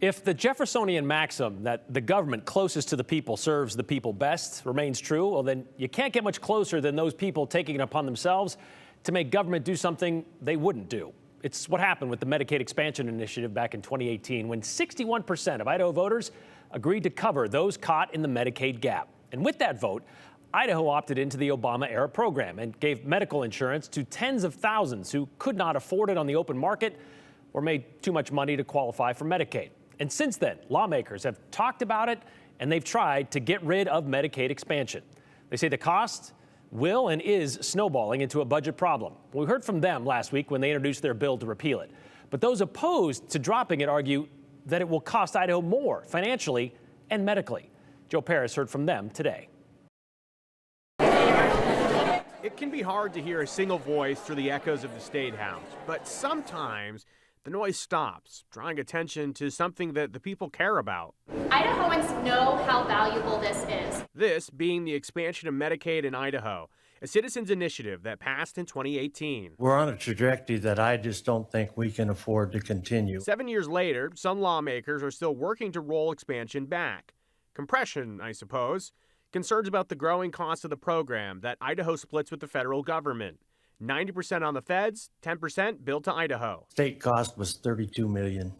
If the Jeffersonian maxim that the government closest to the people serves the people best remains true, well, then you can't get much closer than those people taking it upon themselves to make government do something they wouldn't do. It's what happened with the Medicaid expansion initiative back in 2018, when 61% of Idaho voters agreed to cover those caught in the Medicaid gap. And with that vote, Idaho opted into the Obama-era program and gave medical insurance to tens of thousands who could not afford it on the open market or made too much money to qualify for Medicaid. And since then, lawmakers have talked about it, and they've tried to get rid of Medicaid expansion. They say the cost will and is snowballing into a budget problem. We heard from them last week when they introduced their bill to repeal it. But those opposed to dropping it argue that it will cost Idaho more financially and medically. Joe Paris heard from them today. It can be hard to hear a single voice through the echoes of the State House, but sometimes the noise stops, drawing attention to something that the people care about. Idahoans know how valuable this is. This being the expansion of Medicaid in Idaho, a citizens' initiative that passed in 2018. We're on a trajectory that I just don't think we can afford to continue. 7 years later, some lawmakers are still working to roll expansion back. Compression, I suppose. Concerns about the growing cost of the program that Idaho splits with the federal government. 90% on the feds, 10% billed to Idaho. State cost was $32 million.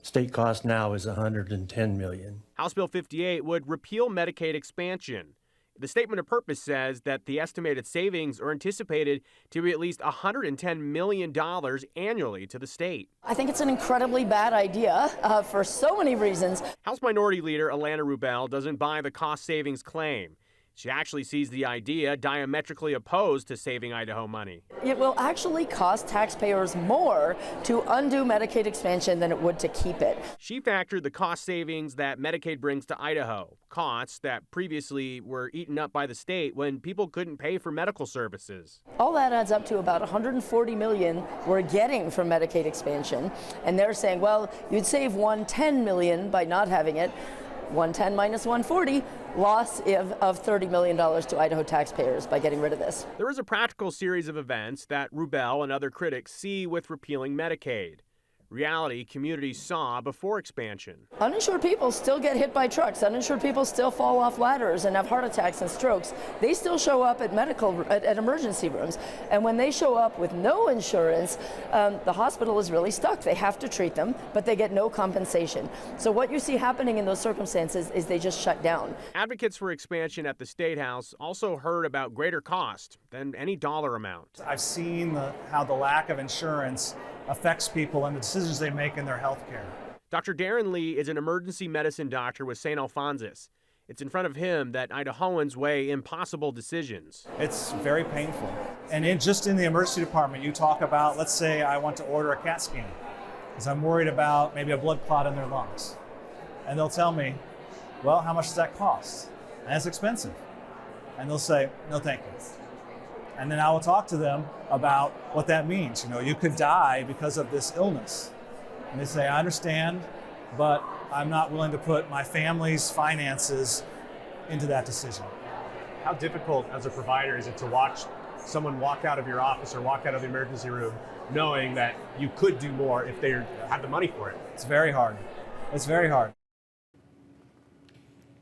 State cost now is $110 million. House Bill 58 would repeal Medicaid expansion. The statement of purpose says that the estimated savings are anticipated to be at least $110 million annually to the state. I think it's an incredibly bad idea for so many reasons. House Minority Leader Llana Rubel doesn't buy the cost savings claim. She actually sees the idea diametrically opposed to saving Idaho money. It will actually cost taxpayers more to undo Medicaid expansion than it would to keep it. She factored the cost savings that Medicaid brings to Idaho, costs that previously were eaten up by the state when people couldn't pay for medical services. All that adds up to about $140 million we're getting from Medicaid expansion. And they're saying, well, you'd save $110 million by not having it. 110 minus 140, loss of $30 million to Idaho taxpayers by getting rid of this. There is a practical series of events that Rubel and other critics see with repealing Medicaid. Reality communities saw before expansion. Uninsured people still get hit by trucks. Uninsured people still fall off ladders and have heart attacks and strokes. They still show up at at emergency rooms. And when they show up with no insurance, the hospital is really stuck. They have to treat them, but they get no compensation. So what you see happening in those circumstances is they just shut down. Advocates for expansion at the State House also heard about greater cost than any dollar amount. I've seen how the lack of insurance affects people and the decisions they make in their health care. Dr. Darren Lee is an emergency medicine doctor with St. Alphonsus. It's in front of him that Idahoans weigh impossible decisions. It's very painful. And just in the emergency department, you talk about, let's say I want to order a CAT scan because I'm worried about maybe a blood clot in their lungs. And they'll tell me, well, how much does that cost? And it's expensive. And they'll say, no, thank you. And then I will talk to them about what that means. You know, you could die because of this illness. And they say, I understand, but I'm not willing to put my family's finances into that decision. How difficult as a provider is it to watch someone walk out of your office or walk out of the emergency room knowing that you could do more if they had the money for it? It's very hard. It's very hard.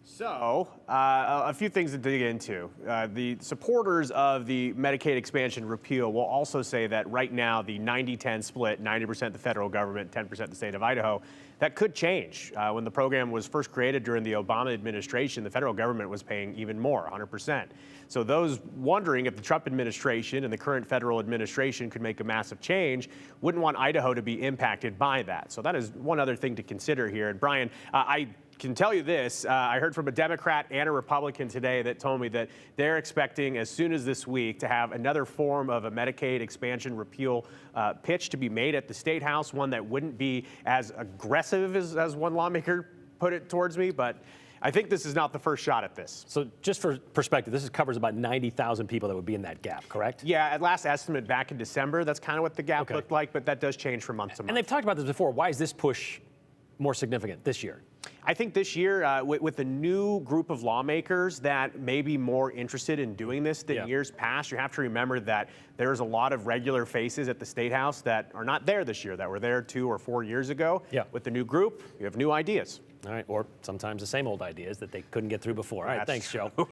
So, a few things to dig into. The supporters of the Medicaid expansion repeal will also say that right now the 90-10 split, 90% the federal government, 10% the state of Idaho, that could change. When the program was first created during the Obama administration, the federal government was paying even more, 100%. So those wondering if the Trump administration and the current federal administration could make a massive change wouldn't want Idaho to be impacted by that. So that is one other thing to consider here. And Brian, I can tell you this, I heard from a Democrat and a Republican today that told me that they're expecting as soon as this week to have another form of a Medicaid expansion repeal pitch to be made at the State House, one that wouldn't be as aggressive as one lawmaker put it towards me, but I think this is not the first shot at this. So just for perspective, this covers about 90,000 people that would be in that gap, correct? Yeah, at last estimate back in December, that's kind of what the gap looked like, but that does change from month to month. And they've talked about this before. Why is this push more significant this year? I think this year, with the new group of lawmakers that may be more interested in doing this than years past, you have to remember that there's a lot of regular faces at the State House that are not there this year, that were there 2 or 4 years ago. Yeah. With the new group, you have new ideas. All right, or sometimes the same old ideas that they couldn't get through before. All right, That's thanks, true. Joe.